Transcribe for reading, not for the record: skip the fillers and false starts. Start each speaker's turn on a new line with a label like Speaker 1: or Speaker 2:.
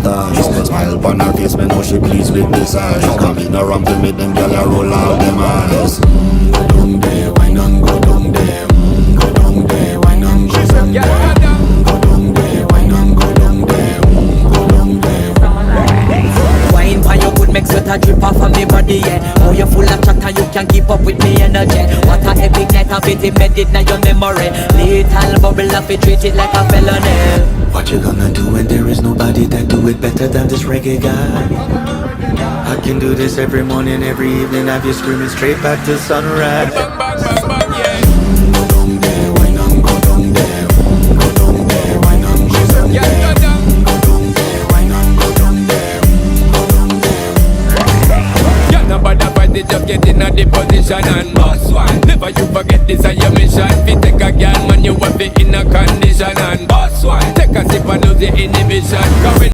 Speaker 1: montage. Smile on her face, me know she pleased with this ass. Come in around to make them gyal a roll out them eyes. Go down there, wine and go down there. Go down there, wine and go down there. Go down there, wine and go down there. Go down there.
Speaker 2: Wine for your good make sweat a drip off of me body, yeah. Oh, you full of chatter, you can keep up with me energy. What a epic night of it, embedded in your memory. Little bubble up, it treat it like a felony.
Speaker 1: What you gonna do when there is nobody that do it better than this reggae guy? I can do this every morning, every evening, have you screaming straight back to sunrise. Go down there, wine and go down there. Go down there, wine and go down there. Go down there, wine and go down there. Go down there.
Speaker 3: Yeah, nobody fight it, just get in a the position and boss one. Never you forget this is your mission. Fi take a girl, man, you have it in a condition and boss one. Take a sip and lose the inhibition.